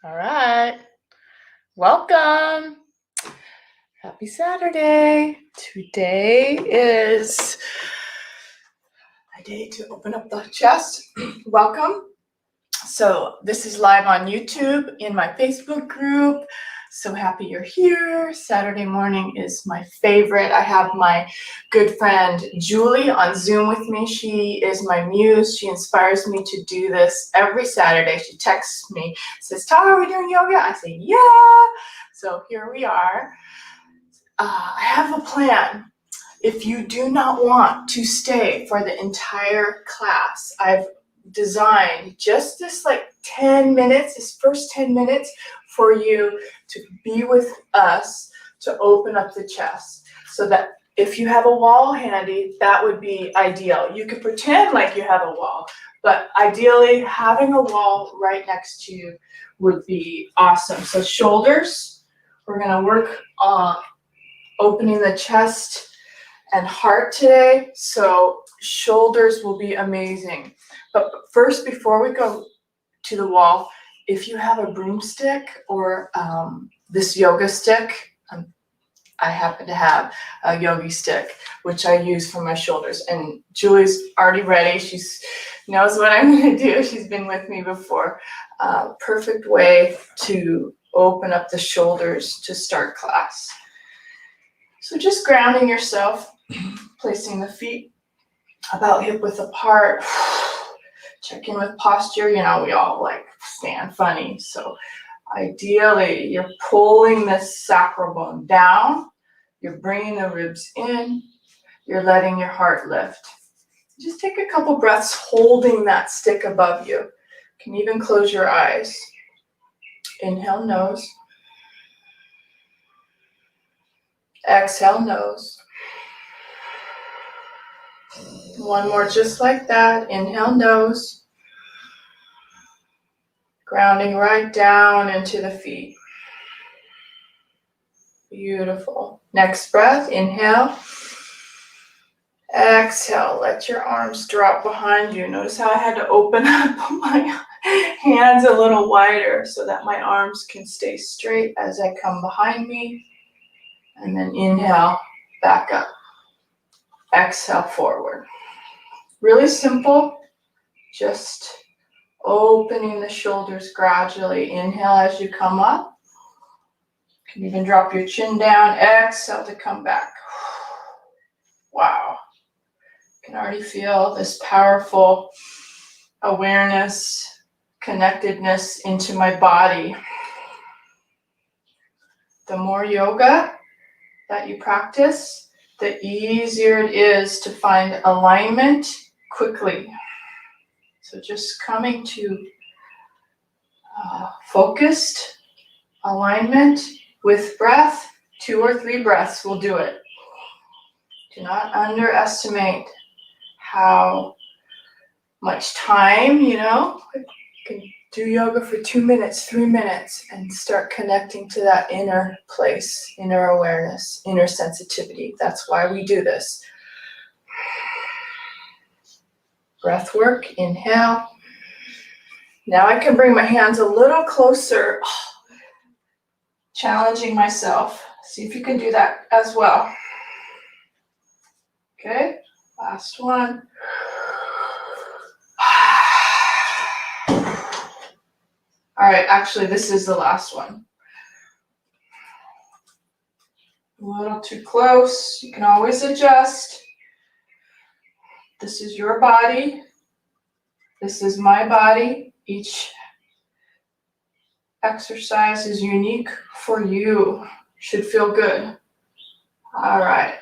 All right. Welcome. Happy Saturday. Today is a day to open up the chest. Welcome. So this is live on YouTube in my Facebook group. So happy you're here. Saturday morning is my favorite. I have my good friend Julie on Zoom with me. She is my muse. She inspires me to do this every Saturday. She texts me, says, Tara, are we doing yoga? I say, yeah. So here we are. I have a plan. If you do not want to stay for the entire class, I've designed just this 10 minutes, this first 10 minutes for you to be with us to open up the chest. So that if you have a wall handy, that would be ideal. You could pretend like you have a wall, but ideally having a wall right next to you would be awesome. So shoulders, we're gonna work on opening the chest and heart today, so shoulders will be amazing. But first, before we go to the wall, if you have a broomstick or this yoga stick, I happen to have a yogi stick, which I use for my shoulders. And Julie's already ready. She knows what I'm going to do. She's been with me before. Perfect way to open up the shoulders to start class. So just grounding yourself, placing the feet about hip width apart. Check in with posture. You know, we all stand funny. So ideally, you're pulling the sacral bone down. You're bringing the ribs in. You're letting your heart lift. Just take a couple breaths holding that stick above you. You can even close your eyes. Inhale, nose. Exhale, nose. One more just like that. Inhale, nose. Grounding right down into the feet. Beautiful. Next breath, inhale. Exhale, let your arms drop behind you. Notice how I had to open up my hands a little wider so that my arms can stay straight as I come behind me. And then inhale, back up. Exhale, forward. Really simple, just opening the shoulders gradually. Inhale as you come up. You can even drop your chin down. Exhale to come back. Wow. You can already feel this powerful awareness, connectedness into my body. The more yoga that you practice, the easier it is to find alignment quickly. So just coming to focused alignment with breath, 2 or 3 breaths will do it. Do not underestimate how much time, you can do yoga for 2 minutes, 3 minutes, and start connecting to that inner place, inner awareness, inner sensitivity. That's why we do this. Breath work, inhale. Now I can bring my hands a little closer, challenging myself. See if you can do that as well. Okay, last one. All right, actually, this is the last one. A little too close. You can always adjust. This is your body. This is my body. Each exercise is unique for you. Should feel good. All right.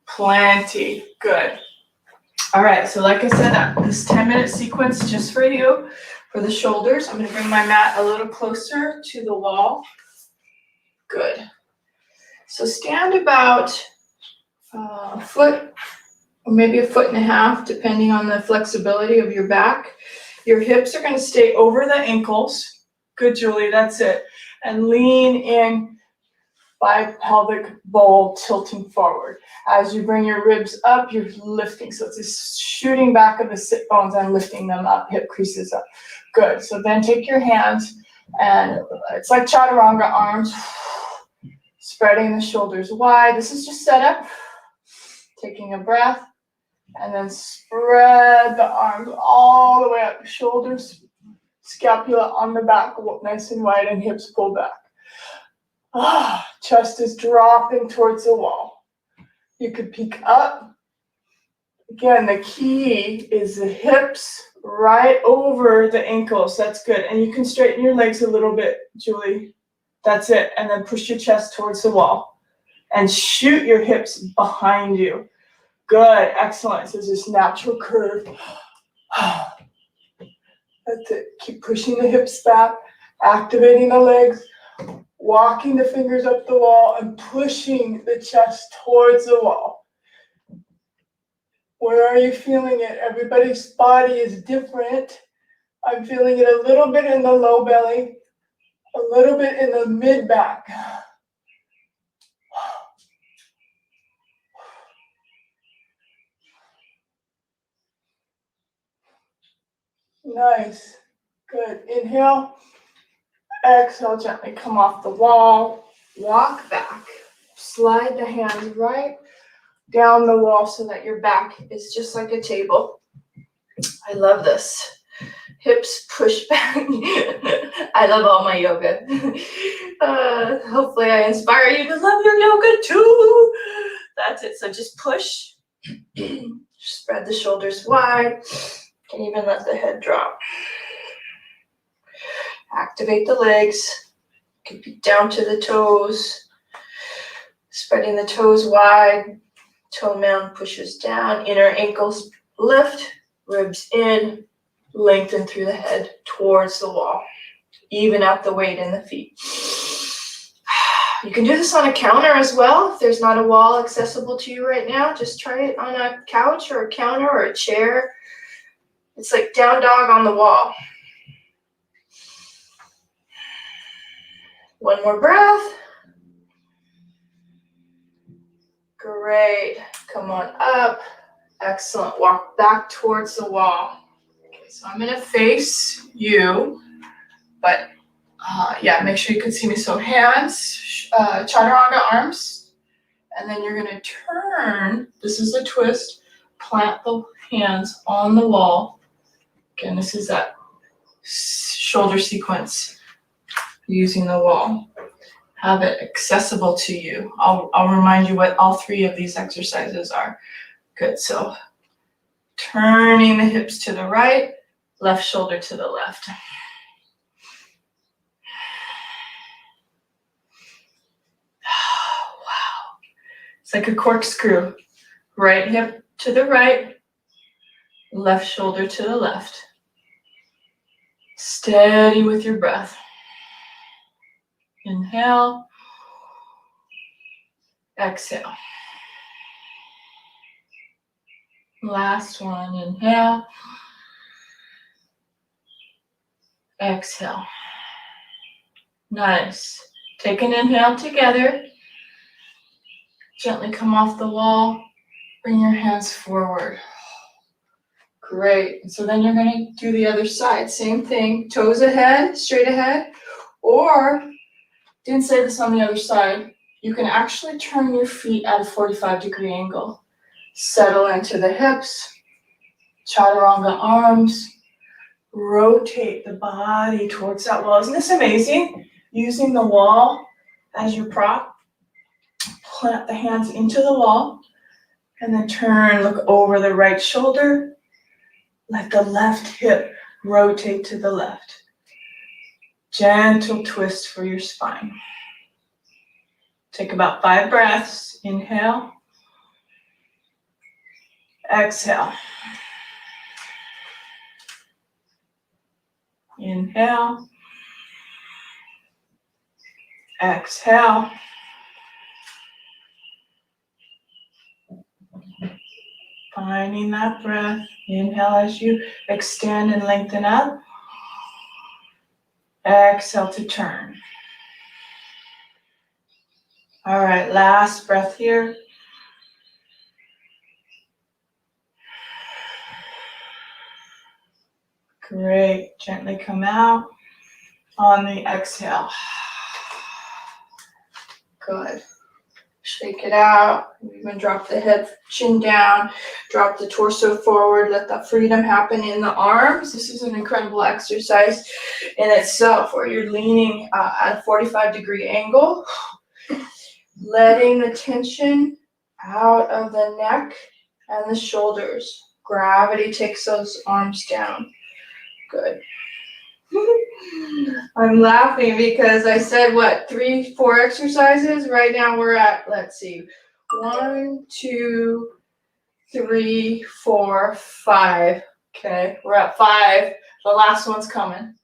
Plenty. Good. All right. So like I said, this 10-minute sequence just for you. For the shoulders, I'm going to bring my mat a little closer to the wall. Good. So stand about a foot or maybe 1.5 feet, depending on the flexibility of your back. Your hips are going to stay over the ankles. Good, Julie, that's it. And lean in, bipelvic bowl tilting forward. As you bring your ribs up, you're lifting. So it's this shooting back of the sit bones and lifting them up, hip creases up. Good. So then take your hands, And it's like chaturanga arms, spreading the shoulders wide. This is just set up, taking a breath, and then spread the arms all the way up, shoulders, scapula on the back, nice and wide, and hips pull back. Chest is dropping towards the wall. You could peek up. Again, the key is the hips right over the ankles. That's good. And you can straighten your legs a little bit, Julie. That's it. And then push your chest towards the wall. And shoot your hips behind you. Good. Excellent. So this natural curve. That's it. Keep pushing the hips back, activating the legs, walking the fingers up the wall, and pushing the chest towards the wall. Where are you feeling it? Everybody's body is different. I'm feeling it a little bit in the low belly, a little bit in the mid back. Nice. Good. Inhale. Exhale, gently come off the wall. Walk back. Slide the hands right down the wall so that your back is just like a table. I love this. Hips push back. I love all my yoga. Hopefully I inspire you to love your yoga too. That's it. So just push. Spread the shoulders wide. Can even let the head drop. Activate the legs. Could be down to the toes. Spreading the toes wide. Toe mound pushes down. Inner ankles lift. Ribs in. Lengthen through the head towards the wall. Even out the weight in the feet. You can do this on a counter as well. If there's not a wall accessible to you right now, just try it on a couch or a counter or a chair. It's like down dog on the wall. One more breath. Great. Come on up. Excellent. Walk back towards the wall. Okay, so I'm going to face you, but yeah, make sure you can see me. So hands, chaturanga arms, and then you're going to turn. This is a twist. Plant the hands on the wall. Again, this is that shoulder sequence using the wall. Have it accessible to you. I'll remind you what all three of these exercises are. Good. So turning the hips to the right, left shoulder to the left. Wow. It's like a corkscrew. Right hip to the right, left shoulder to the left. Steady with your breath. Inhale. Exhale. Last one. Inhale. Exhale. Nice. Take an inhale together. Gently come off the wall. Bring your hands forward. Great. And so then you're going to do the other side. Same thing. Toes ahead, straight ahead. Or, didn't say this on the other side, you can actually turn your feet at a 45-degree angle. Settle into the hips. Chaturanga arms. Rotate the body towards that wall. Isn't this amazing? Using the wall as your prop. Plant the hands into the wall. And then turn, look over the right shoulder. Let the left hip rotate to the left. Gentle twist for your spine. Take about 5 breaths. Inhale. Exhale. Inhale. Exhale. Finding that breath. Inhale as you extend and lengthen up. Exhale to turn. All right, last breath here. Great. Gently come out. on the exhale. Good. Shake it out. Even drop the head, chin down. Drop the torso forward. Let that freedom happen in the arms. This is an incredible exercise in itself where you're leaning at a 45-degree angle. Letting the tension out of the neck and the shoulders. Gravity takes those arms down. Good. I'm laughing because I said, 3, 4 exercises? Right now we're at, let's see, 1, 2, 3, 4, 5. Okay, we're at 5. The last one's coming.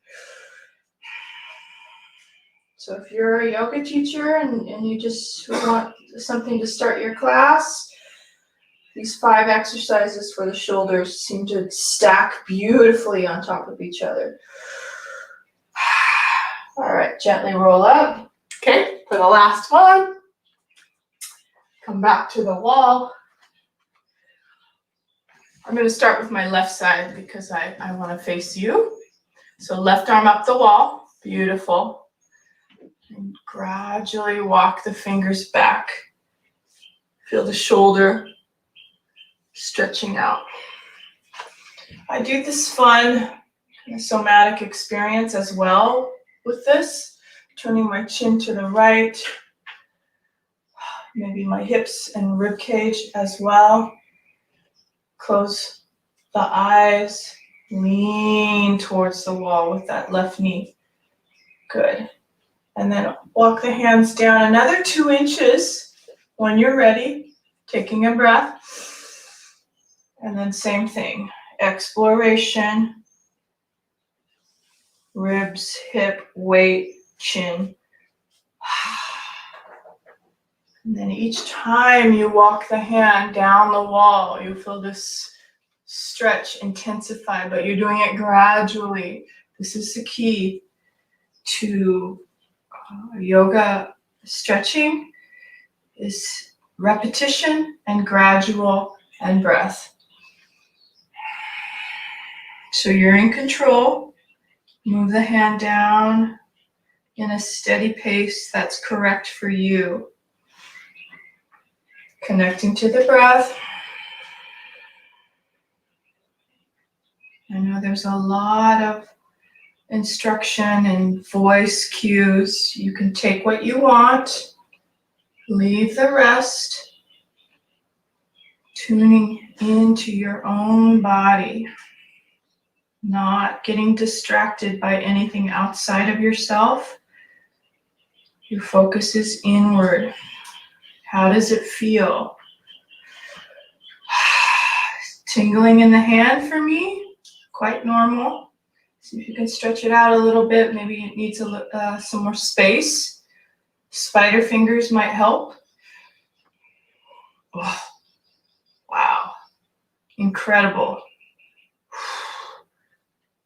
So if you're a yoga teacher and you just want something to start your class, these 5 exercises for the shoulders seem to stack beautifully on top of each other. All right, gently roll up. Okay, for the last one, come back to the wall. I'm going to start with my left side because I want to face you. So left arm up the wall. Beautiful. And gradually walk the fingers back. Feel the shoulder stretching out. I do this fun somatic experience as well with this. Turning my chin to the right. Maybe my hips and rib cage as well. Close the eyes. Lean towards the wall with that left knee. Good. And then walk the hands down another 2 inches when you're ready. Taking a breath. And then same thing. Exploration. Ribs, hip, weight, chin. And then each time you walk the hand down the wall, you feel this stretch intensify, but you're doing it gradually. This is the key to yoga stretching, is repetition and gradual and breath. So you're in control. Move the hand down in a steady pace that's correct for you. Connecting to the breath. I know there's a lot of instruction and voice cues. You can take what you want, leave the rest, tuning into your own body, not getting distracted by anything outside of yourself. Your focus is inward. How does it feel? Tingling in the hand for me, quite normal. See if you can stretch it out a little bit. Maybe it needs some more space. Spider fingers might help. Oh, wow, incredible.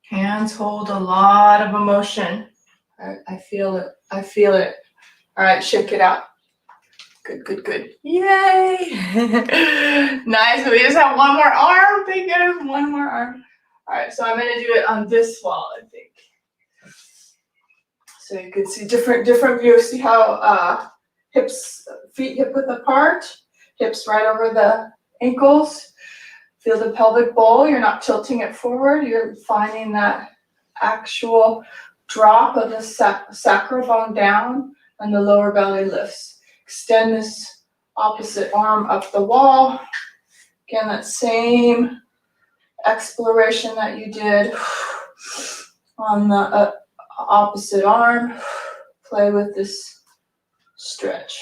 Hands hold a lot of emotion. I feel it. I feel it. All right, shake it out. Good, good, good. Yay! Nice. We just have one more arm. Thank you. One more arm. All right, so I'm going to do it on this wall, I think. So you can see different views. See how hips, feet hip width apart, hips right over the ankles. Feel the pelvic bowl. You're not tilting it forward. You're finding that actual drop of the sacral bone down and the lower belly lifts. Extend this opposite arm up the wall. Again, that same exploration that you did on the opposite arm. Play with this stretch.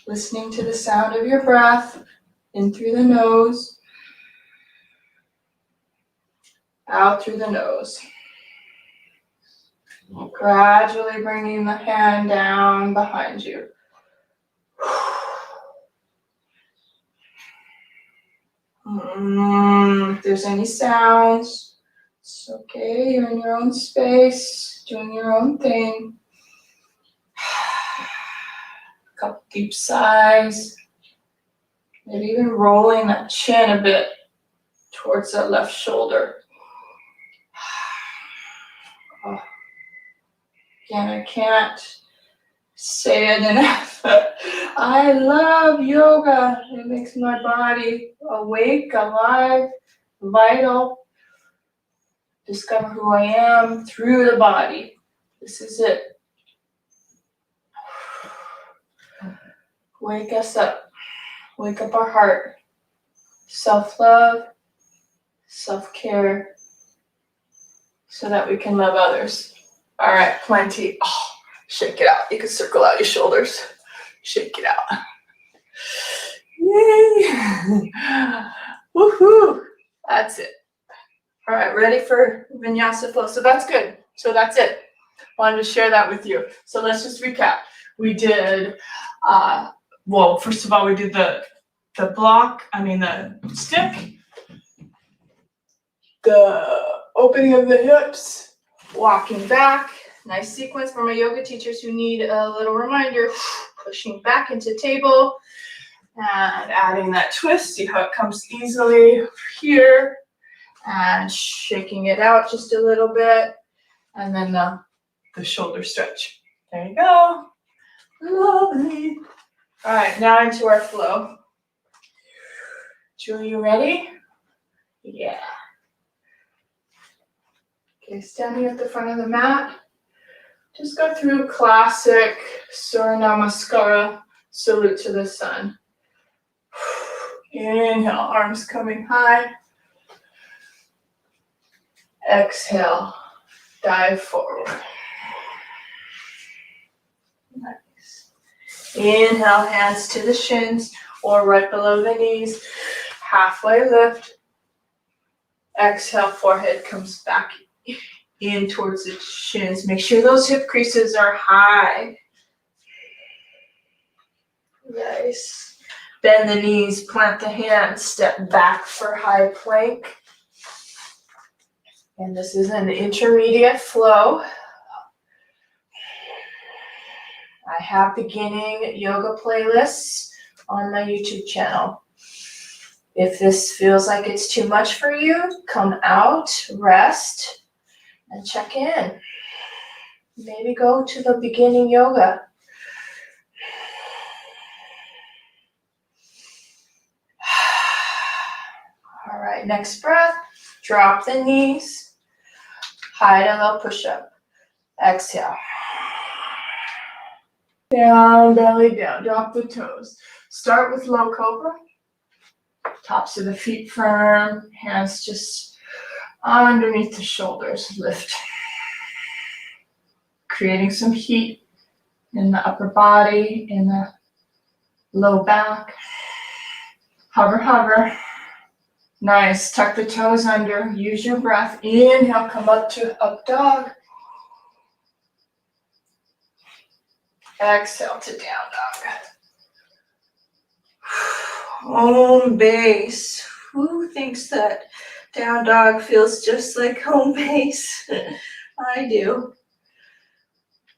Listening to the sound of your breath in through the nose, out through the nose. Gradually bringing the hand down behind you. If there's any sounds, it's okay. You're in your own space, doing your own thing. couple deep sighs. Maybe even rolling that chin a bit towards that left shoulder. Oh. Again, I can't say it enough. I love yoga. It makes my body awake, alive, vital. Discover who I am through the body. This is it. Wake us up. Wake up our heart. Self-love, self-care, so that we can love others. All right, plenty. Oh, shake it out. You can circle out your shoulders. Shake it out. Yay! Woohoo! That's it. All right, ready for Vinyasa flow. So that's good. So that's it. Wanted to share that with you. So let's just recap. We did, well, first of all, we did the stick, the opening of the hips, walking back. Nice sequence for my yoga teachers who need a little reminder. Pushing back into table and adding that twist. See how it comes easily here. And shaking it out just a little bit. And then the shoulder stretch. There you go. Lovely. All right, now into our flow. Julie, you ready? Yeah. Okay, standing at the front of the mat. Just go through classic Surya Namaskara, salute to the sun. Inhale, arms coming high. Exhale, dive forward. Nice. Inhale, hands to the shins or right below the knees. Halfway lift. Exhale, forehead comes back in towards the shins. Make sure those hip creases are high. Nice. Bend the knees, plant the hands, step back for high plank. And this is an intermediate flow. I have beginning yoga playlists on my YouTube channel. If this feels like it's too much for you, come out, rest, and check in. Maybe go to the beginning yoga. All right, next breath. Drop the knees. High to low push-up. Exhale. Down, belly down. Drop the toes. Start with low cobra. Tops of the feet firm. Hands just underneath the shoulders. Lift. Creating some heat in the upper body, in the low back. Hover, hover. Nice. Tuck the toes under. Use your breath. Inhale, come up to up dog. Exhale to down dog. Home base. Who thinks that down dog feels just like home base? I do.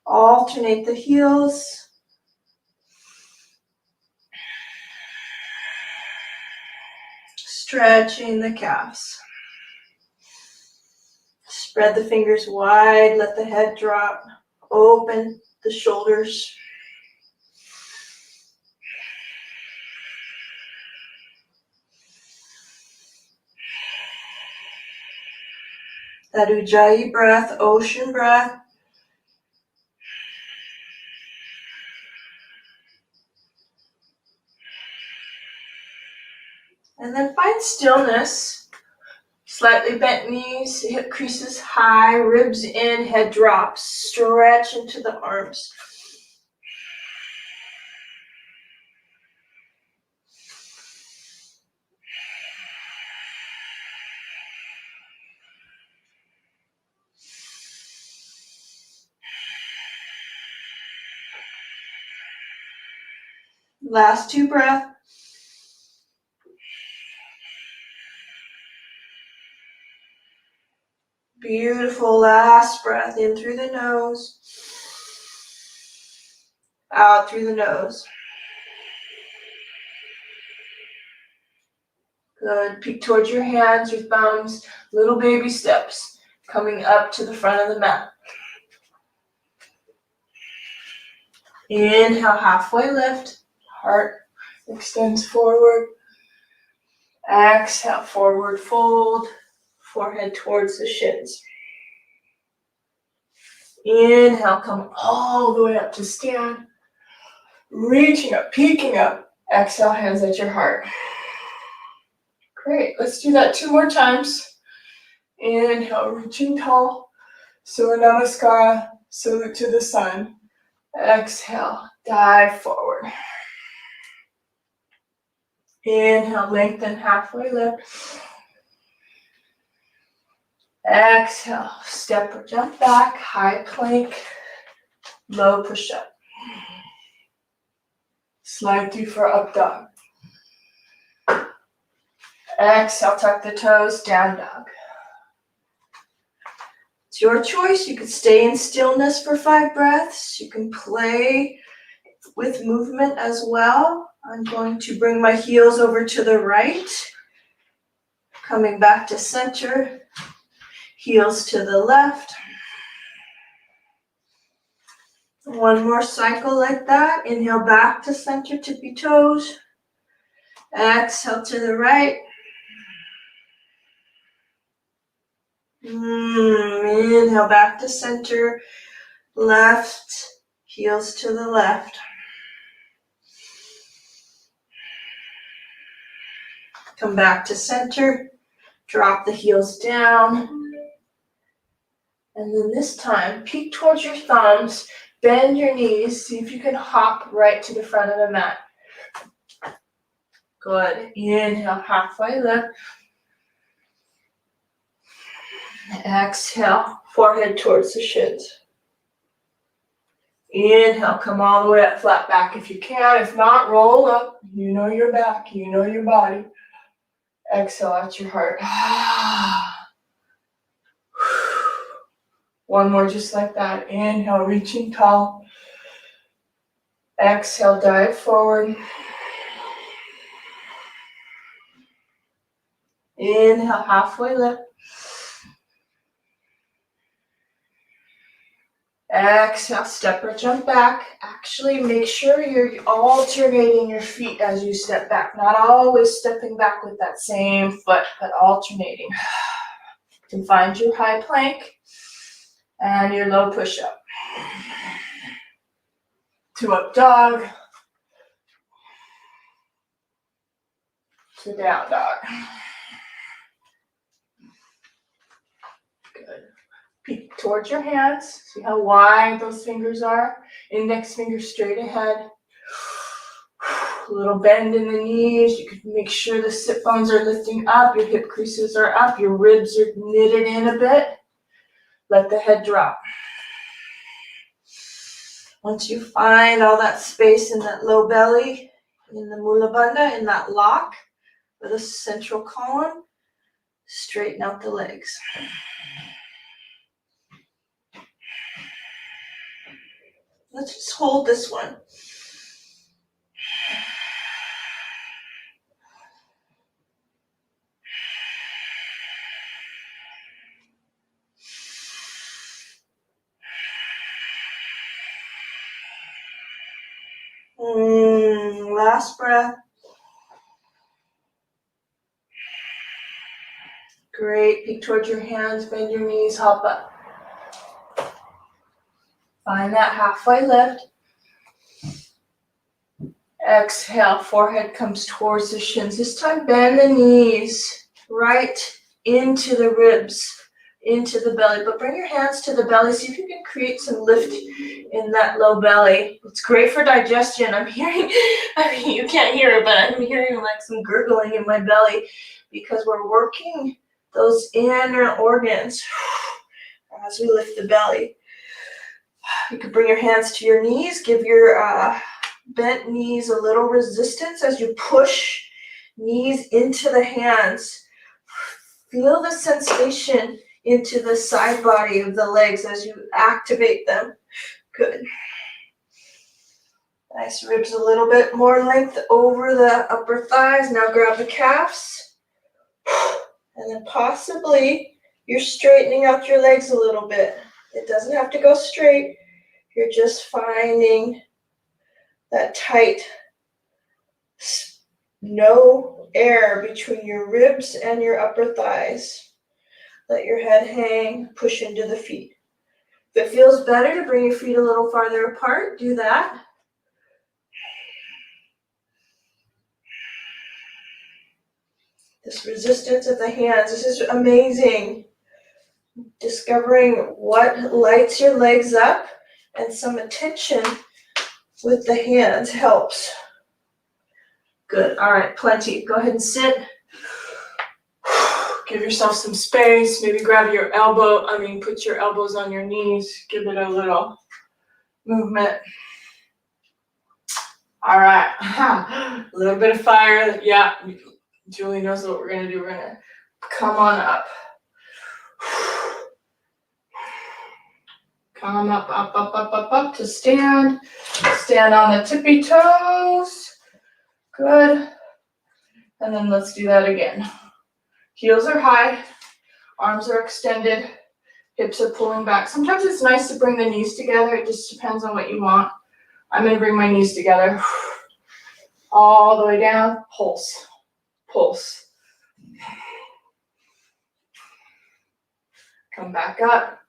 Alternate the heels. Stretching the calves. Spread the fingers wide, let the head drop. Open the shoulders. That Ujjayi breath, ocean breath. And then find stillness. Slightly bent knees, hip creases high, ribs in, head drops. Stretch into the arms. Last two breaths. Beautiful last breath in through the nose, out through the nose. Good. Peek towards your hands, your thumbs, little baby steps coming up to the front of the mat. Inhale, halfway lift. Heart extends forward. Exhale, forward fold. Forehead towards the shins. Inhale, come all the way up to stand. Reaching up, peeking up. Exhale, hands at your heart. Great. Let's do that 2 more times. Inhale, reaching tall. Surya Namaskara, salute to the sun. Exhale, dive forward. Inhale, lengthen, halfway lift. Exhale, step or jump back, high plank, low push-up. Slide through for up dog. Exhale, tuck the toes, down dog. It's your choice. You could stay in stillness for 5 breaths. You can play with movement as well. I'm going to bring my heels over to the right. Coming back to center. Heels to the left. One more cycle like that. Inhale back to center, tippy toes. Exhale to the right. Inhale back to center. Left. Heels to the left. Come back to center. Drop the heels down. And then this time, peek towards your thumbs. Bend your knees. See if you can hop right to the front of the mat. Good. Inhale, halfway lift. Exhale, forehead towards the shins. Inhale, come all the way up, flat back if you can. If not, roll up. You know your back, you know your body. Exhale at your heart. One more just like that. Inhale, reaching tall. Exhale, dive forward. Inhale, halfway lift. Exhale, step or jump back. Actually, make sure you're alternating your feet as you step back. Not always stepping back with that same foot, but alternating. You can find your high plank and your low push-up. To up dog. To down dog. Good. Peek towards your hands. See how wide those fingers are? Index finger straight ahead. A little bend in the knees. You can make sure the sit bones are lifting up. Your hip creases are up. Your ribs are knitted in a bit. Let the head drop. Once you find all that space in that low belly, in the Mula Bandha, in that lock, for the central column, straighten out the legs. Let's just hold this one. Last breath. Great. Peek towards your hands, bend your knees, hop up. Find that halfway lift. Exhale, forehead comes towards the shins. This time, bend the knees right into the ribs, into the belly. But bring your hands to the belly. See if you can create some lift in that low belly. It's great for digestion. I'm hearing, you can't hear it, but I'm hearing like some gurgling in my belly because we're working those inner organs as we lift the belly. You can bring your hands to your knees. Give your bent knees a little resistance as you push knees into the hands. Feel the sensation into the side body of the legs as you activate them. Good. Nice ribs, a little bit more length over the upper thighs. Now grab the calves. And then possibly you're straightening out your legs a little bit. It doesn't have to go straight. You're just finding that tight, no air between your ribs and your upper thighs. Let your head hang, push into the feet. If it feels better to bring your feet a little farther apart, do that. This resistance at the hands, this is amazing. Discovering what lights your legs up, and some attention with the hands helps. Good, all right, plenty. Go ahead and sit. Give yourself some space, maybe grab your put your elbows on your knees, give it a little movement. All right, a little bit of fire. Yeah, Julie knows what we're gonna do. We're gonna come on up. Come up to stand. Stand on the tippy toes. Good. And then let's do that again. Heels are high, arms are extended, hips are pulling back. Sometimes it's nice to bring the knees together. It just depends on what you want. I'm going to bring my knees together. All the way down, pulse, pulse. Come back up.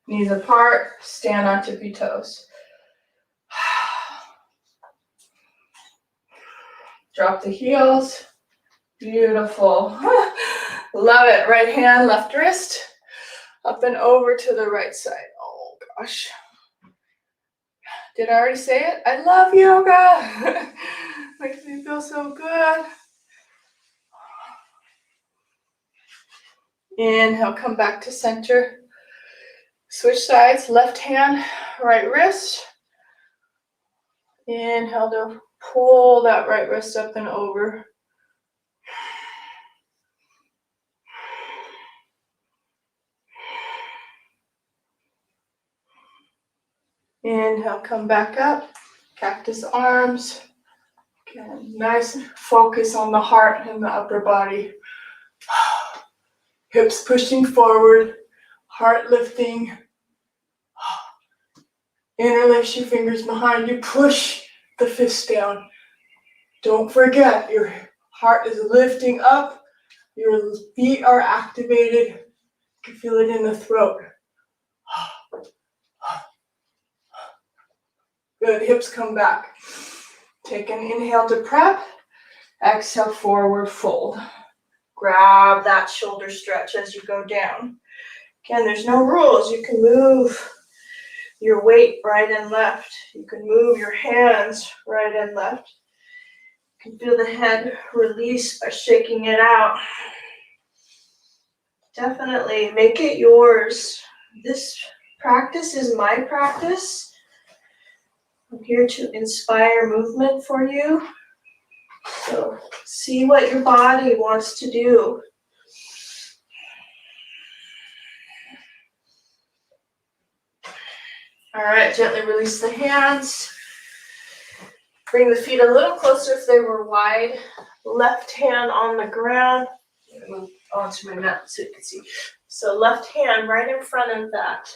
Knees apart, stand on tippy toes. Drop the heels. Beautiful. Love it. Right hand, left wrist. Up and over to the right side. Oh gosh. Did I already say it? I love yoga. Makes me feel so good. Inhale, come back to center. Switch sides, left hand, right wrist. Inhale to pull that right wrist up and over. Inhale, come back up. Cactus arms. Okay, nice focus on the heart and the upper body. Hips pushing forward, heart lifting. Interlace your fingers behind you. Push the fists down. Don't forget, your heart is lifting up. Your feet are activated. You can feel it in the throat. Good, hips come back. Take an inhale to prep. Exhale, forward fold. Grab that shoulder stretch as you go down. Again, there's no rules. You can move your weight right and left. You can move your hands right and left. You can feel the head release by shaking it out. Definitely make it yours. This practice is my practice. I'm here to inspire movement for you. So see what your body wants to do. All right, gently release the hands. Bring the feet a little closer if they were wide. Left hand on the ground. I'm going to move onto my mat so you can see. So left hand right in front of that,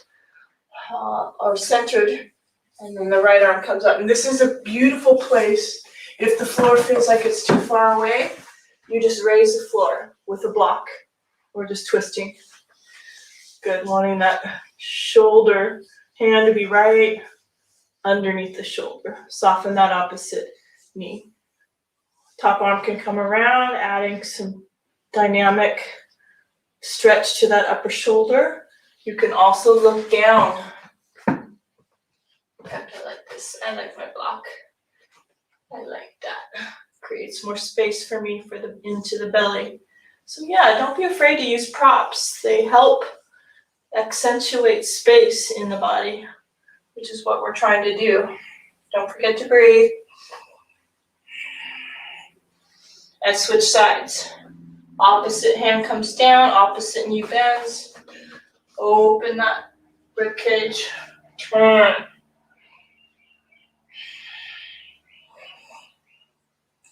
or centered, and then the right arm comes up. And this is a beautiful place. If the floor feels like it's too far away, you just raise the floor with a block or just twisting. Good, wanting that shoulder hand to be right underneath the shoulder. Soften that opposite knee. Top arm can come around, adding some dynamic stretch to that upper shoulder. You can also look down. I like this. I like my block. I like that. Creates more space for me for the into the belly. So yeah, don't be afraid to use props. They help accentuate space in the body, which is what we're trying to do. Don't forget to breathe. And switch sides. Opposite hand comes down, opposite knee bends. Open that ribcage. Turn.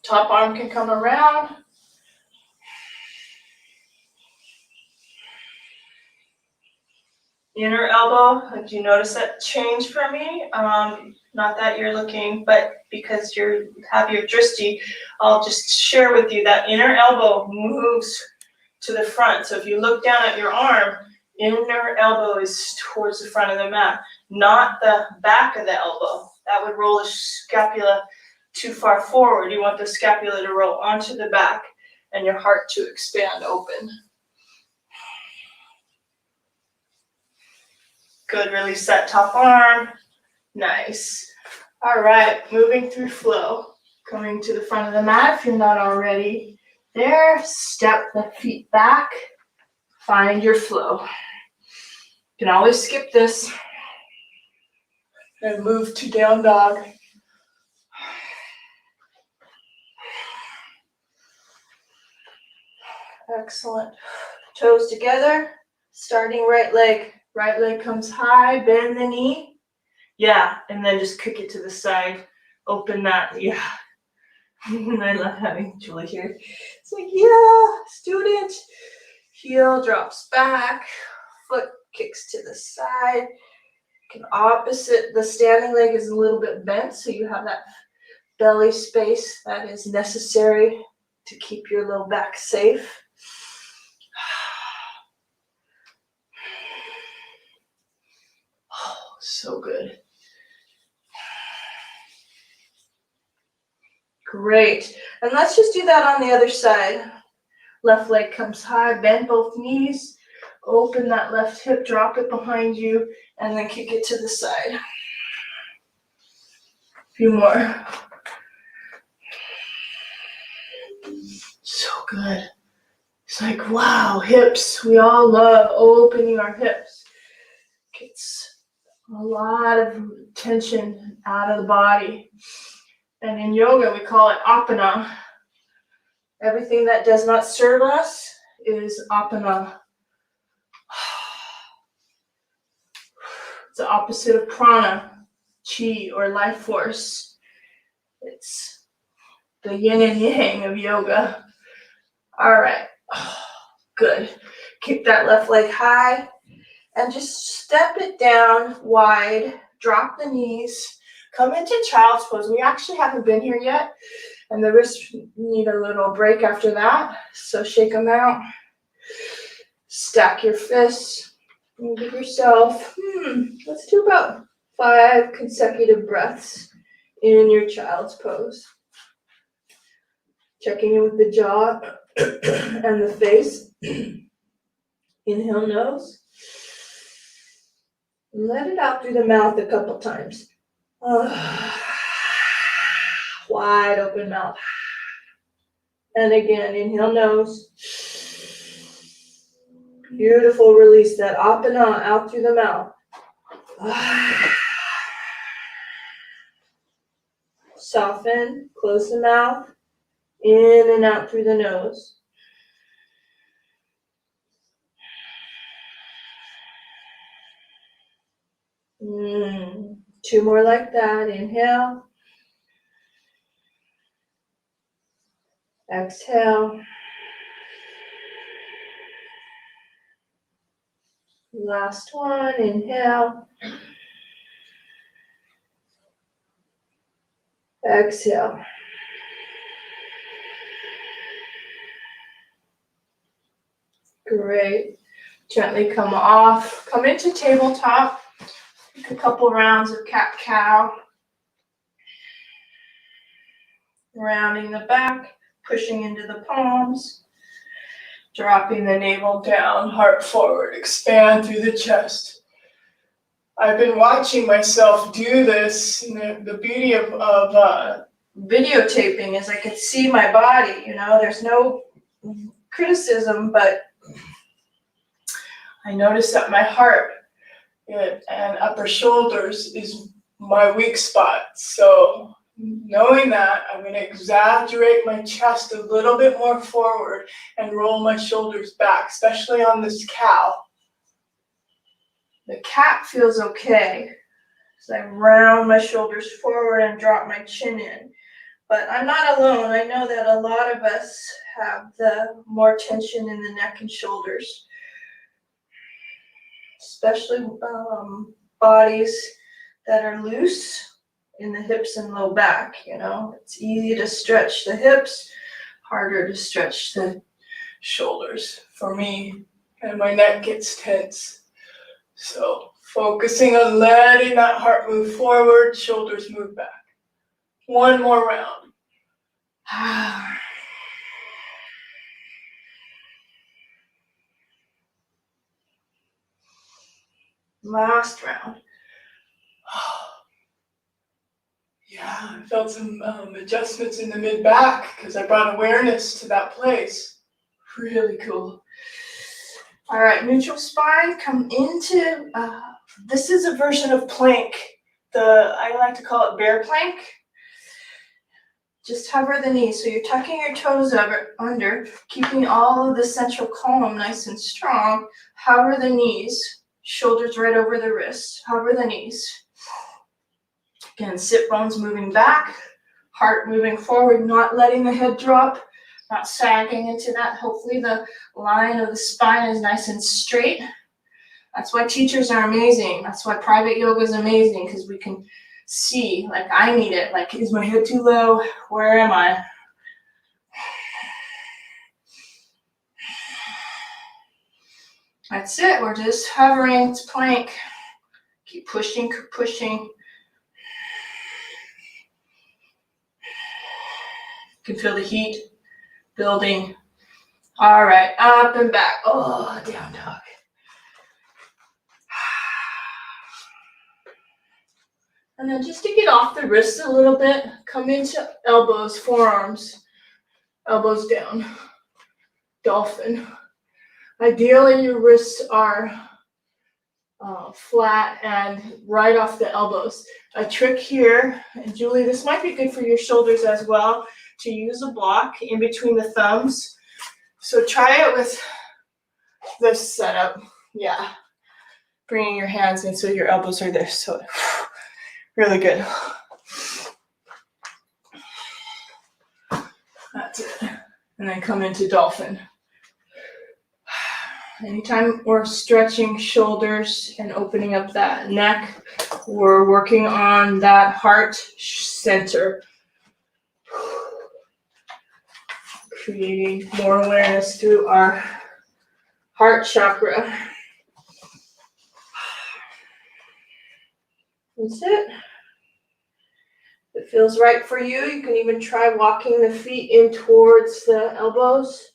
Top arm can come around. Inner elbow, did you notice that change for me? Not that you're looking, but because you have your drishti, I'll just share with you that inner elbow moves to the front. So if you look down at your arm, inner elbow is towards the front of the mat, not the back of the elbow. That would roll the scapula too far forward. You want the scapula to roll onto the back and your heart to expand open. Good, release that top arm. Nice. All right, moving through flow. Coming to the front of the mat if you're not already there. Step the feet back. Find your flow. You can always skip this and move to down dog. Excellent. Toes together. Starting right leg. Right leg comes high, bend the knee. Yeah, and then just kick it to the side. Open that, yeah. I love having Julie here. It's like, yeah, student. Heel drops back. Foot kicks to the side. Can opposite, the standing leg is a little bit bent, so you have that belly space that is necessary to keep your low back safe. Oh, so good. Great. And let's just do that on the other side. Left leg comes high, bend both knees, open that left hip, drop it behind you, and then kick it to the side. A few more. So good. It's like, wow, hips. We all love opening our hips. Gets a lot of tension out of the body. And in yoga, we call it apana. Everything that does not serve us is apana. It's the opposite of prana, chi, or life force. It's the yin and yang of yoga. All right, good. Kick that left leg high and just step it down wide. Drop the knees. Come into child's pose. We actually haven't been here yet, and the wrists need a little break after that. So shake them out. Stack your fists. And give yourself, let's do about 5 consecutive breaths in your child's pose. Checking in with the jaw and the face. Inhale, nose. Let it out through the mouth a couple times. Wide open mouth. And again, inhale, nose. Beautiful, release that apana out through the mouth. Soften, close the mouth. In and out through the nose. Two more like that. Inhale. Exhale. Last one. Inhale. Exhale. Great. Gently come off. Come into tabletop. Take a couple rounds of cat-cow. Rounding the back, pushing into the palms. Dropping the navel down, heart forward, expand through the chest. I've been watching myself do this. The beauty of videotaping is I could see my body, there's no criticism, but I notice that my heart and upper shoulders is my weak spot. So knowing that, I'm going to exaggerate my chest a little bit more forward and roll my shoulders back, especially on this cow. The cat feels okay. So I round my shoulders forward and drop my chin in. But I'm not alone. I know that a lot of us have the more tension in the neck and shoulders, especially bodies that are loose in the hips and low back. It's easy to stretch the hips, harder to stretch the shoulders for me, and my neck gets tense. So focusing on letting that heart move forward, shoulders move back. One more round. Last round. Yeah, I felt some adjustments in the mid-back because I brought awareness to that place. Really cool. All right, neutral spine, come into, this is a version of plank. I like to call it bear plank. Just hover the knees, so you're tucking your toes under, keeping all of the central column nice and strong. Hover the knees, shoulders right over the wrists. Hover the knees. Again, sit bones moving back, heart moving forward, not letting the head drop, not sagging into that. Hopefully the line of the spine is nice and straight. That's why teachers are amazing. That's why private yoga is amazing, because we can see, like, I need it. Like, is my head too low? Where am I? That's it. We're just hovering. It's plank. Keep pushing, pushing. You can feel the heat building. All right, up and back. Oh, down dog. And then just to get off the wrists a little bit, come into elbows, forearms, elbows down. Dolphin. Ideally, your wrists are flat and right off the elbows. A trick here, and Julie, this might be good for your shoulders as well, to use a block in between the thumbs. So try it with this setup. Yeah. Bringing your hands in so your elbows are there. So really good. That's it. And then come into dolphin. Anytime we're stretching shoulders and opening up that neck, we're working on that heart center. Creating more awareness through our heart chakra. That's it. If it feels right for you, you can even try walking the feet in towards the elbows.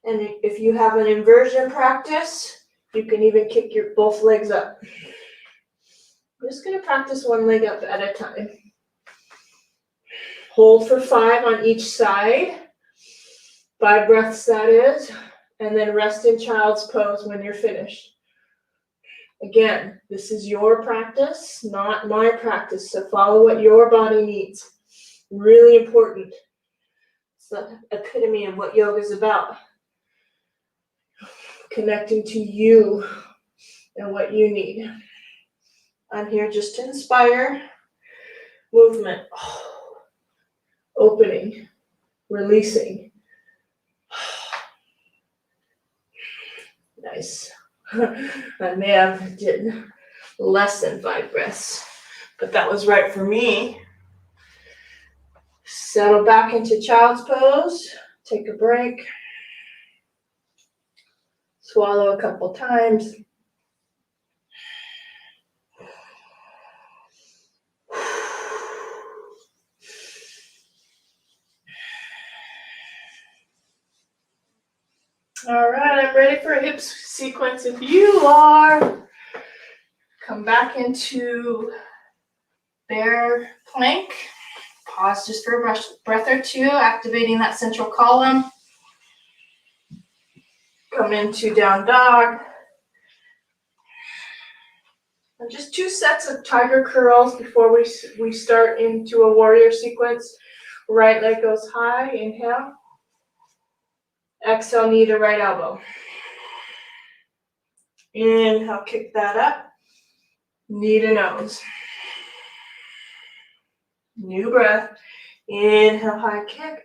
And if you have an inversion practice, you can even kick your both legs up. I'm just going to practice one leg up at a time. Hold for 5 on each side. 5 breaths, that is. And then rest in child's pose when you're finished. Again, this is your practice, not my practice. So follow what your body needs. Really important. It's the epitome of what yoga is about. Connecting to you and what you need. I'm here just to inspire movement. Opening, releasing. Nice. I may have did less than 5 breaths, but that was right for me. Settle back into child's pose. Take a break. Swallow a couple times. All right, I'm ready for a hip sequence. If you are, come back into bear plank. Pause just for a breath or two, activating that central column. Come into down dog. And just 2 sets of tiger curls before we start into a warrior sequence. Right leg goes high, inhale. Exhale, knee to right elbow. Inhale, kick that up. Knee to nose. New breath. Inhale, high kick.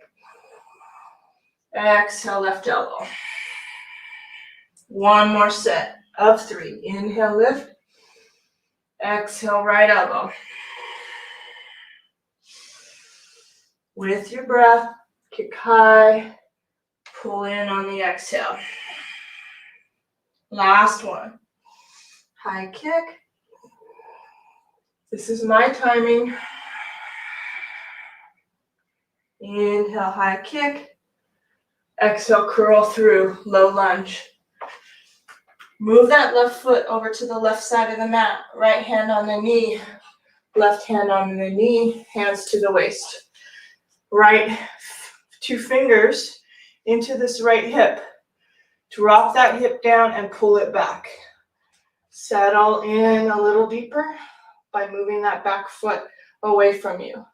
Exhale, left elbow. One more set of 3. Inhale, lift. Exhale, right elbow. With your breath, kick high, pull in on the exhale. Last one. High kick. This is my timing. Inhale, high kick. Exhale, curl through, low lunge. Move that left foot over to the left side of the mat. Right hand on the knee, left hand on the knee, hands to the waist. Right 2 fingers into this right hip. Drop that hip down and pull it back. Settle in a little deeper by moving that back foot away from you.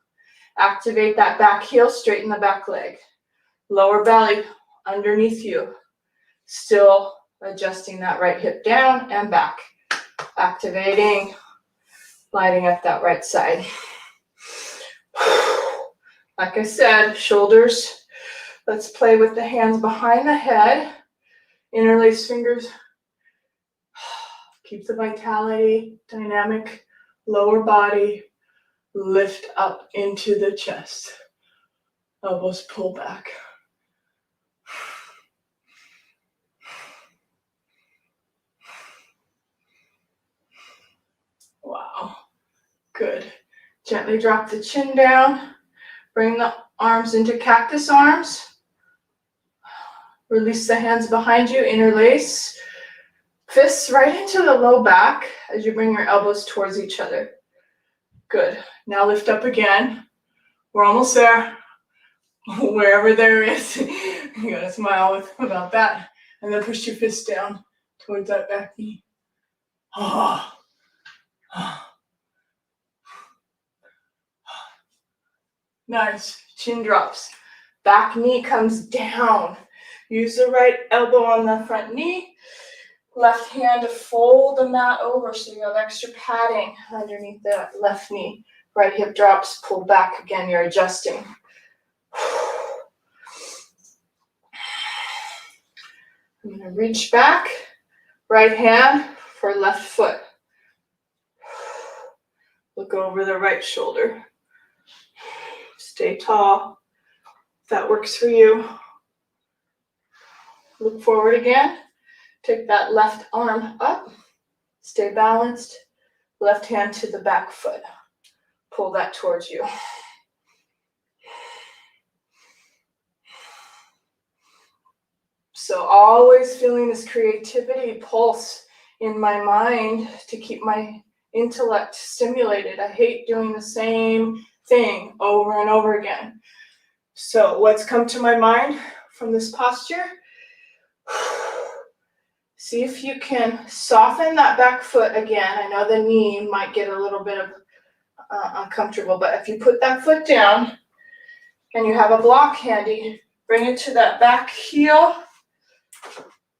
Activate that back heel, straighten the back leg. Lower belly underneath you. Still adjusting that right hip down and back. Activating, lighting up that right side. Like I said, shoulders. Let's play with the hands behind the head. Interlace fingers. Keep the vitality, dynamic, lower body. Lift up into the chest. Elbows pull back. Wow. Good. Gently drop the chin down. Bring the arms into cactus arms. Release the hands behind you, interlace. Fists right into the low back as you bring your elbows towards each other. Good. Now lift up again. We're almost there. Wherever there is. You gotta smile about that. And then push your fists down towards that back knee. Nice. Chin drops. Back knee comes down. Use the right elbow on the front knee. Left hand to fold the mat over so you have extra padding underneath the left knee. Right hip drops, pull back again, you're adjusting. I'm going to reach back, right hand for left foot. Look over the right shoulder. Stay tall, if that works for you. Look forward again. Take that left arm up. Stay balanced. Left hand to the back foot. Pull that towards you. So always feeling this creativity pulse in my mind to keep my intellect stimulated. I hate doing the same thing over and over again. So what's come to my mind from this posture? See if you can soften that back foot again. I know the knee might get a little bit of uncomfortable, but if you put that foot down and you have a block handy, bring it to that back heel,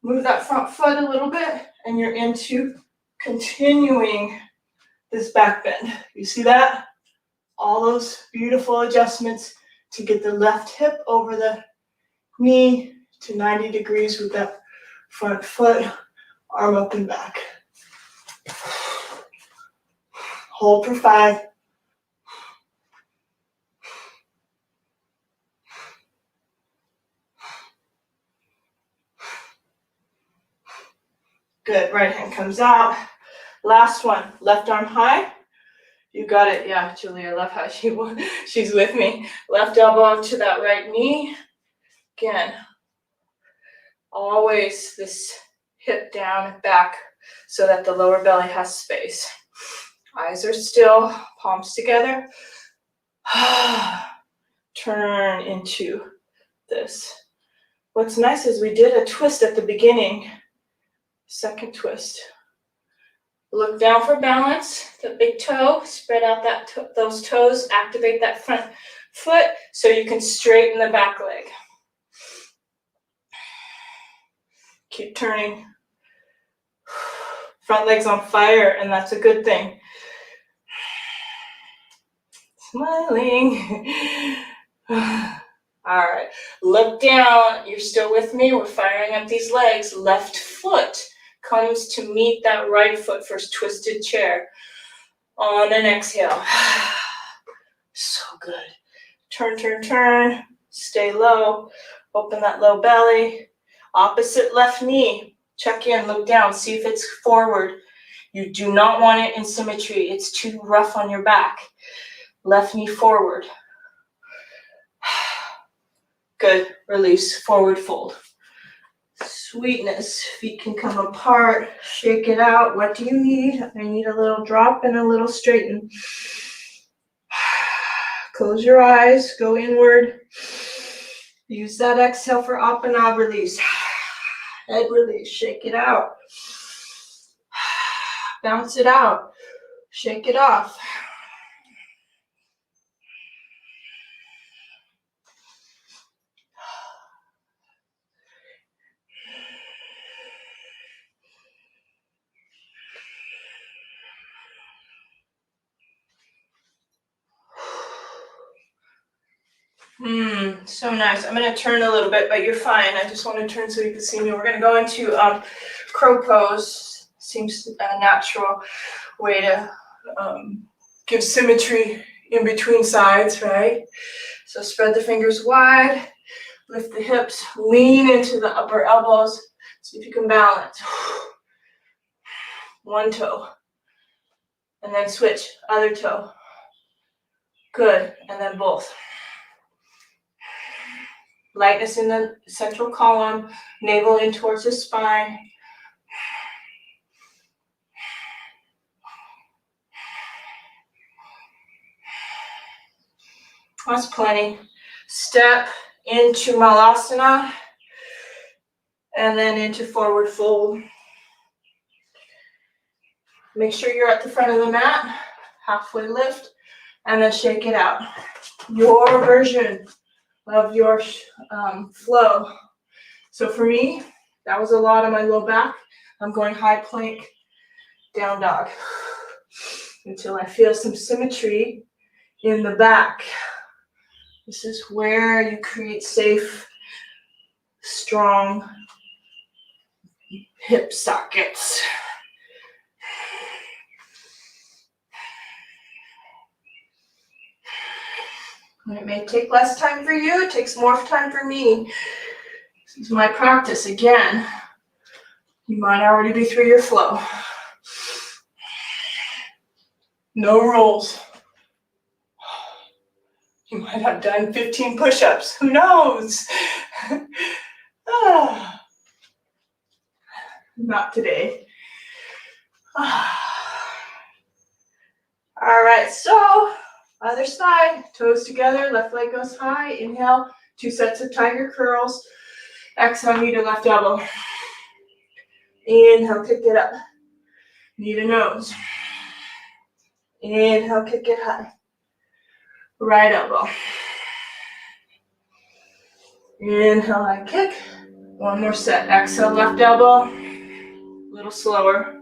move that front foot a little bit, and you're into continuing this back bend. You see that? All those beautiful adjustments to get the left hip over the knee to 90 degrees with that front foot, arm up and back. Hold for 5. Good, right hand comes out. Last one, left arm high. You got it, yeah, Julie, I love how she's with me. Left elbow to that right knee. Again, always this hip down and back so that the lower belly has space. Eyes are still, palms together. Turn into this. What's nice is we did a twist at the beginning. Second twist. Look down for balance. The big toe, spread out those toes, activate that front foot so you can straighten the back leg. Keep turning. Front leg's on fire, and that's a good thing. Smiling. All right, look down. You're still with me? We're firing up these legs. Left foot comes to meet that right foot, first twisted chair. On an exhale. So good. Turn, turn, turn. Stay low. Open that low belly. Opposite left knee. Check in, look down, see if it's forward. You do not want it in symmetry. It's too rough on your back. Left knee forward. Good. Release. Forward fold. Sweetness. Feet can come apart. Shake it out. What do you need? I need a little drop and a little straighten. Close your eyes. Go inward. Use that exhale for apana release. Head release. Shake it out. Bounce it out. Shake it off. So nice. I'm going to turn a little bit, but you're fine. I just want to turn so you can see me. We're going to go into crow pose. Seems a natural way to give symmetry in between sides, right? So spread the fingers wide, lift the hips, lean into the upper elbows. See if you can balance. One toe. And then switch, other toe. Good, and then both. Lightness in the central column, navel in towards the spine. That's plenty. Step into malasana, and then into forward fold. Make sure you're at the front of the mat, halfway lift, and then shake it out. Your version of your flow. So for me, that was a lot on my low back. I'm going high plank, down dog, until I feel some symmetry in the back. This is where you create safe, strong hip sockets. It may take less time for you, it takes more time for me. This is my practice again. You might already be through your flow. No rules. You might have done 15 push-ups, who knows? Not today. All right, so other side, toes together, left leg goes high. Inhale, 2 sets of tiger curls. Exhale, knee to left elbow. Inhale, kick it up. Knee to nose. Inhale, kick it high. Right elbow. Inhale, high kick. One more set. Exhale, left elbow. A little slower.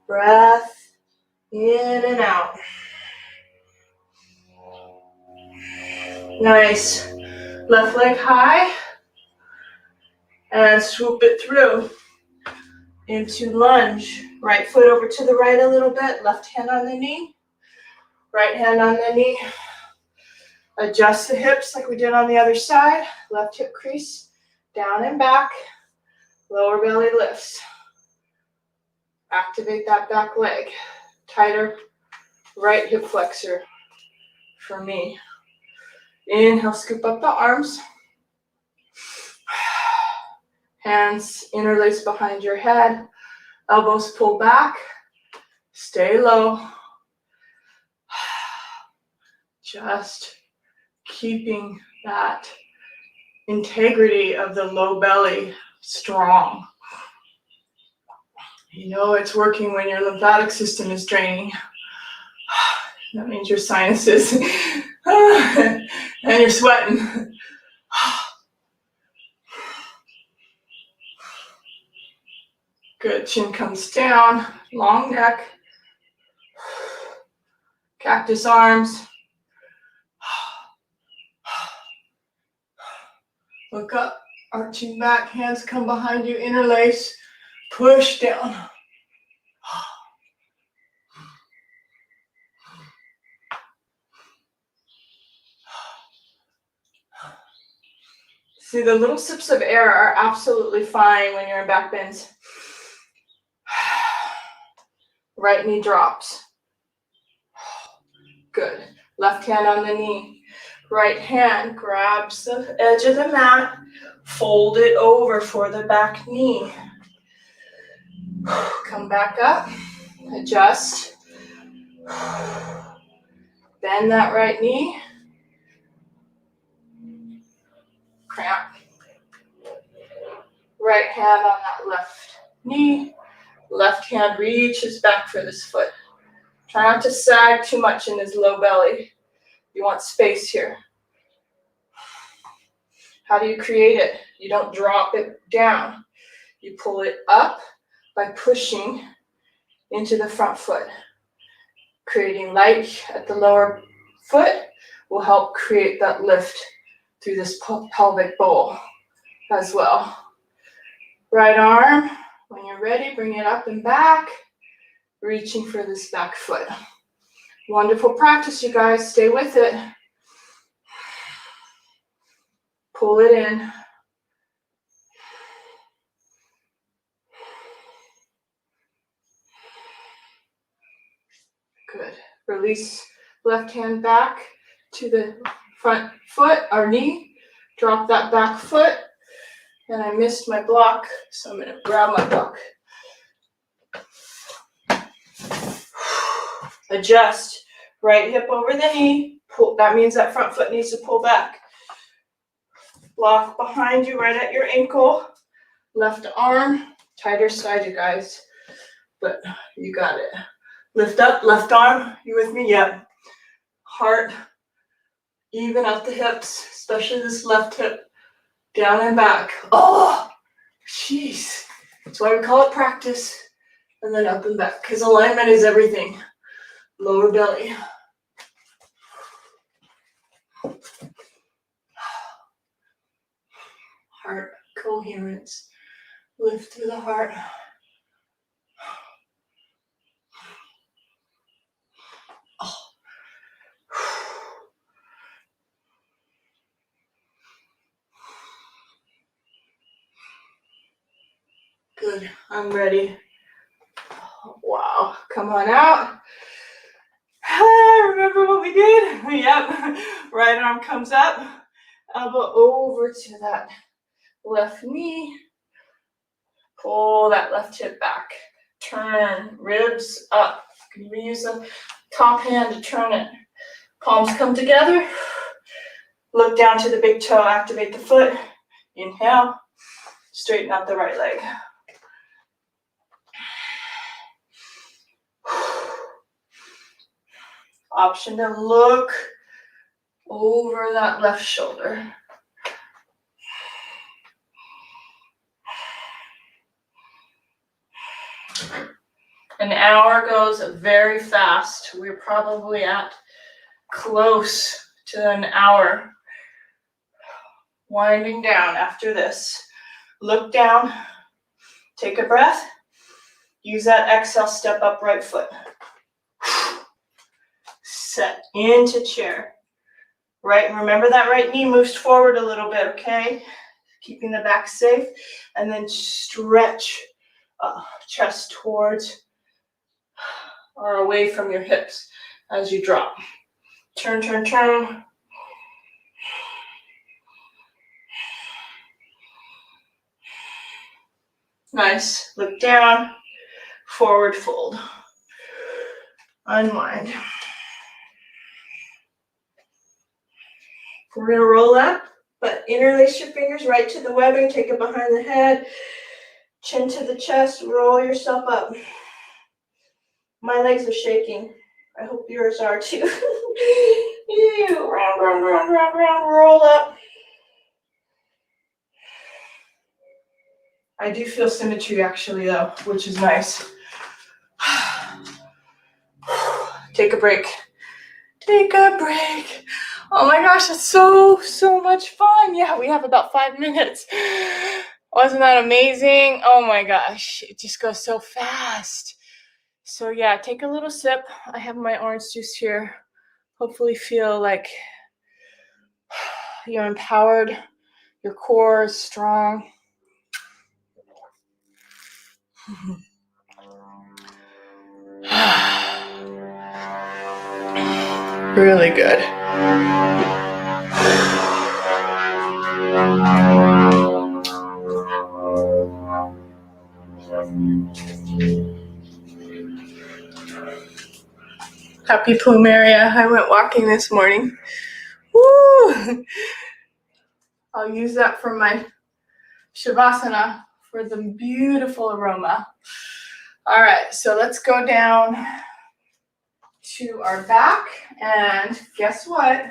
Breath in and out. Nice. Left leg high. And swoop it through into lunge. Right foot over to the right a little bit. Left hand on the knee. Right hand on the knee. Adjust the hips like we did on the other side. Left hip crease. Down and back. Lower belly lifts. Activate that back leg. Tighter right hip flexor for me. Inhale, scoop up the arms. Hands interlace behind your head. Elbows pull back. Stay low. Just keeping that integrity of the low belly strong. You know it's working when your lymphatic system is draining. That means your sinuses and you're sweating. Good, chin comes down, long neck, cactus arms. Look up, arching back, hands come behind you, interlace, push down. See, the little sips of air are absolutely fine when you're in back bends. Right knee drops. Good. Left hand on the knee. Right hand grabs the edge of the mat. Fold it over for the back knee. Come back up. Adjust. Bend that right knee. Cramp. Right hand on that left knee. Left hand reaches back for this foot. Try not to sag too much in his low belly. You want space here. How do you create it? You don't drop it down. You pull it up by pushing into the front foot. Creating light at the lower foot will help create that lift through this pelvic bowl as well. Right arm, when you're ready, bring it up and back, reaching for this back foot. Wonderful practice, you guys. Stay with it. Pull it in. Good. Release left hand back to the front foot or knee. Drop that back foot. And I missed my block, so I'm going to grab my block. Adjust. Right hip over the knee. Pull. That means that front foot needs to pull back. Block behind you right at your ankle. Left arm. Tighter side, you guys. But you got it. Lift up, left arm. You with me? Yep. Heart. Even at the hips, especially this left hip. Down and back. Oh, jeez. That's why we call it practice. And then up and back. Because alignment is everything. Lower belly. Heart coherence. Lift through the heart. Oh. Good. I'm ready. Wow. Come on out. Remember what we did? Yep. Right arm comes up. Elbow over to that left knee. Pull that left hip back. Turn. Ribs up. You can use the top hand to turn it. Palms come together. Look down to the big toe. Activate the foot. Inhale. Straighten out the right leg. Option to look over that left shoulder. An hour goes very fast. We're probably at close to an hour. Winding down after this. Look down. Take a breath. Use that exhale, step up right foot. Set into chair. Right, remember that right knee moves forward a little bit, okay? Keeping the back safe. And then stretch chest towards or away from your hips as you drop. Turn, turn, turn. Nice. Look down. Forward fold. Unwind. We're going to roll up, but interlace your fingers right to the webbing. Take it behind the head. Chin to the chest. Roll yourself up. My legs are shaking. I hope yours are too. Round, round, round, round, round. Roll up. I do feel symmetry actually though, which is nice. Take a break. Take a break. Oh my gosh, it's so much fun. Yeah, we have about 5 minutes. Wasn't that amazing? Oh my gosh, it just goes so fast. So yeah, take a little sip. I have my orange juice here. Hopefully feel like you're empowered. Your core is strong. Really good. Happy Plumeria. I went walking this morning. Woo! I'll use that for my Shavasana for the beautiful aroma. All right, so let's go down to our back, and guess what?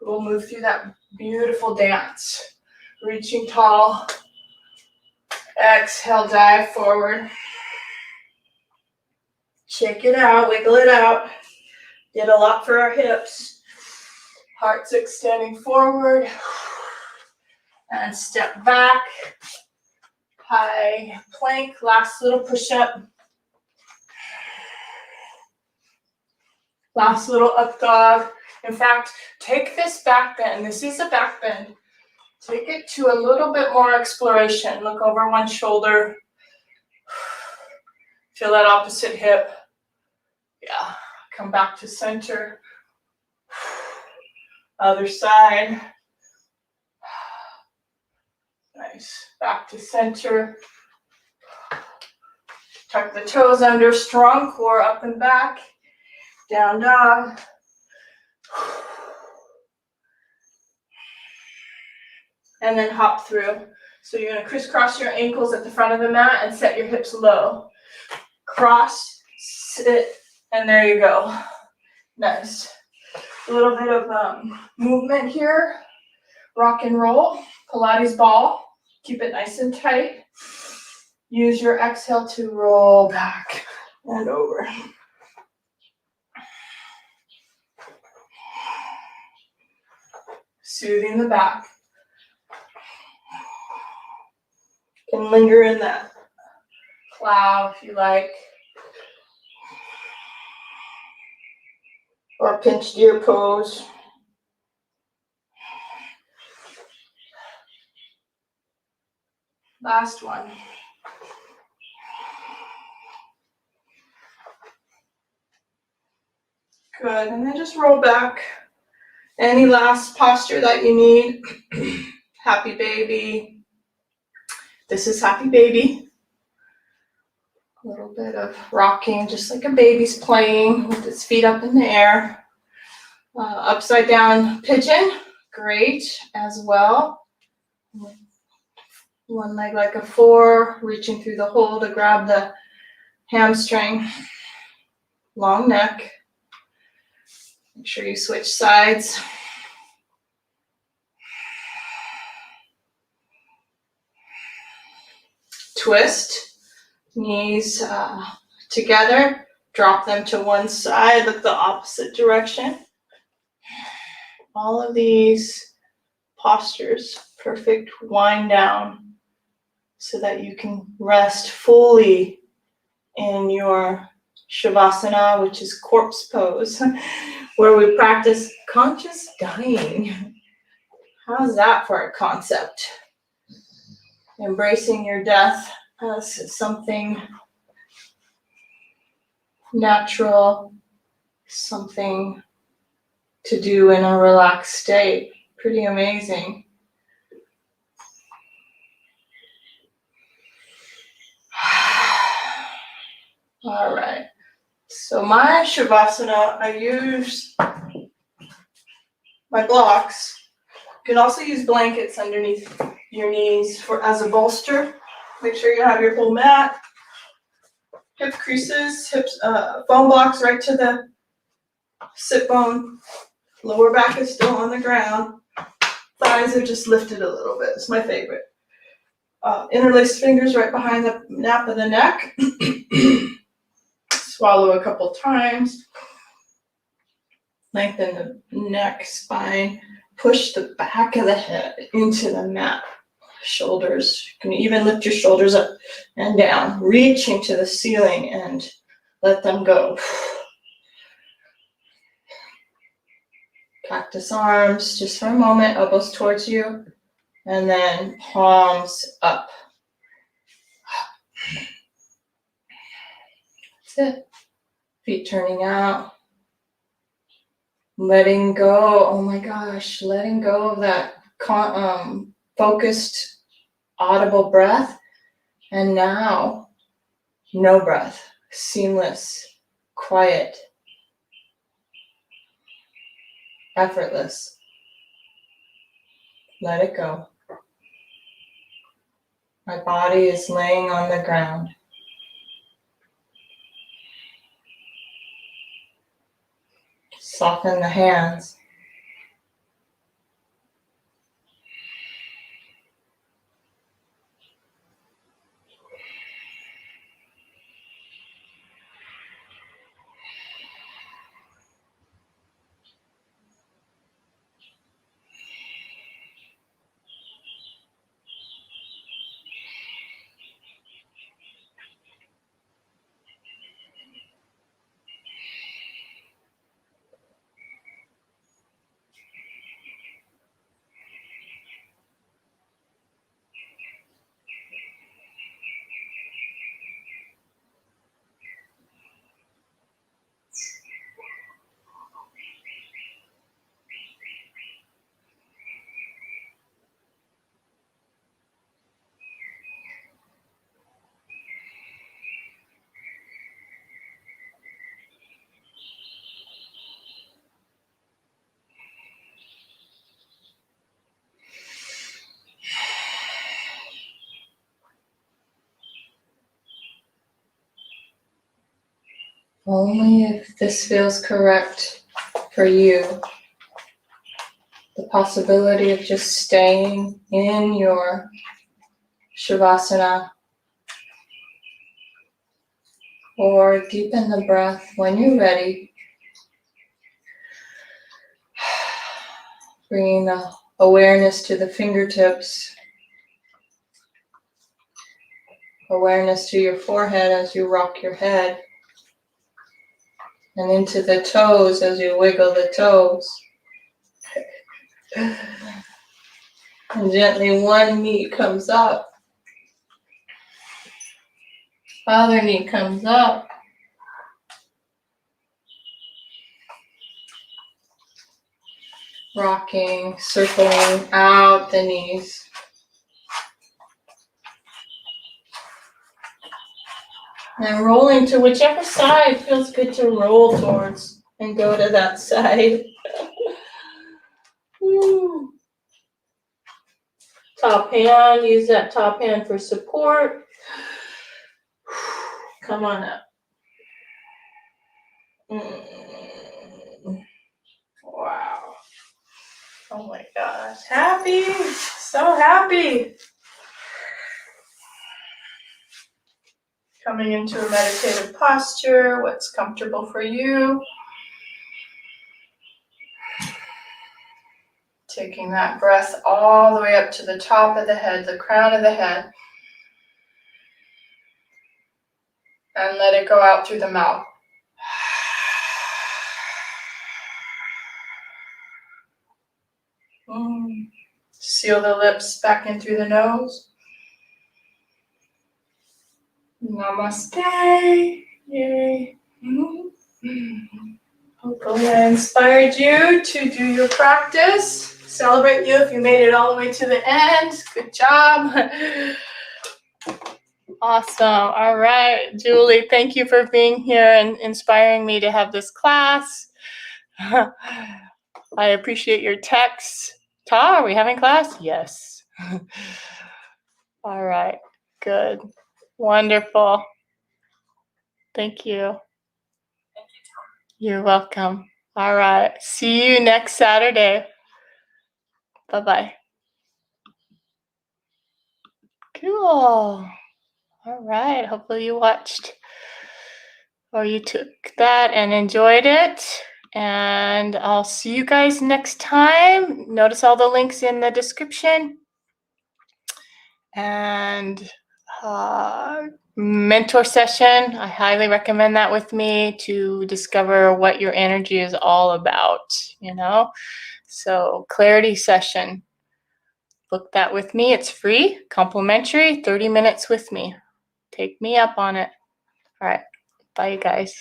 We'll move through that beautiful dance. Reaching tall. Exhale, dive forward. Check it out, wiggle it out. Did a lot for our hips. Heart's extending forward. And step back. High plank, last little push-up. Last little up dog. In fact, take this back bend. This is a back bend. Take it to a little bit more exploration. Look over one shoulder. Feel that opposite hip. Yeah, come back to center. Other side. Nice. Back to center. Tuck the toes under. Strong core up and back. Down dog. And then hop through. So you're going to crisscross your ankles at the front of the mat and set your hips low. Cross, sit, and there you go. Nice. A little bit of movement here. Rock and roll. Pilates ball. Keep it nice and tight. Use your exhale to roll back and over. Soothing the back. You can linger in that plow if you like. Or pinched ear pose. Last one. Good, and then just roll back. Any last posture that you need. Happy baby. This is happy baby. A little bit of rocking, just like a baby's playing with its feet up in the air. Upside down pigeon, great as well. One leg like a 4, reaching through the hole to grab the hamstring. Long neck. Make sure you switch sides. Twist, knees together, drop them to one side, look the opposite direction. All of these postures, perfect wind down so that you can rest fully in your Shavasana, which is corpse pose, where we practice conscious dying. How's that for a concept? Embracing your death as something natural, something to do in a relaxed state. Pretty amazing. All right. So my Shavasana, I use my blocks. You can also use blankets underneath your knees as a bolster. Make sure you have your whole mat. Hip creases, hips, foam blocks right to the sit bone. Lower back is still on the ground. Thighs are just lifted a little bit. It's my favorite. Interlace fingers right behind the nape of the neck. Swallow a couple times. Lengthen the neck, spine. Push the back of the head into the mat. Shoulders. You can even lift your shoulders up and down, reaching to the ceiling and let them go. Cactus arms, just for a moment, elbows towards you, and then palms up. That's it. Feet turning out. Letting go, oh my gosh, letting go of that focused, audible breath. And now, no breath, seamless, quiet, effortless. Let it go. My body is laying on the ground. Soften the hands. Only if this feels correct for you. The possibility of just staying in your Shavasana, or deepen the breath when you're ready. Bringing the awareness to the fingertips, awareness to your forehead as you rock your head, and into the toes as you wiggle the toes. And gently one knee comes up, other knee comes up. Rocking, circling out the knees. And rolling to whichever side feels good to roll towards, and go to that side. Top hand, use that top hand for support. Come on up. Wow. Oh my gosh. Happy. So happy. Coming into a meditative posture. What's comfortable for you? Taking that breath all the way up to the top of the head, the crown of the head. And let it go out through the mouth. Seal the lips back in through the nose. Namaste. Yay. Hopefully I inspired you to do your practice. Celebrate you if you made it all the way to the end. Good job. Awesome. All right, Julie, thank you for being here and inspiring me to have this class. I appreciate your texts. Ta, are we having class? Yes. All right, good. Wonderful. Thank you. You're welcome. All right. See you next Saturday. Bye-bye. Cool. All right. Hopefully you watched or you took that and enjoyed it. And I'll see you guys next time. Notice all the links in the description. And mentor session, I highly recommend that with me to discover what your energy is all about, So clarity session, book that with me. It's free, complimentary, 30 minutes with me. Take me up on it. All right. Bye, you guys.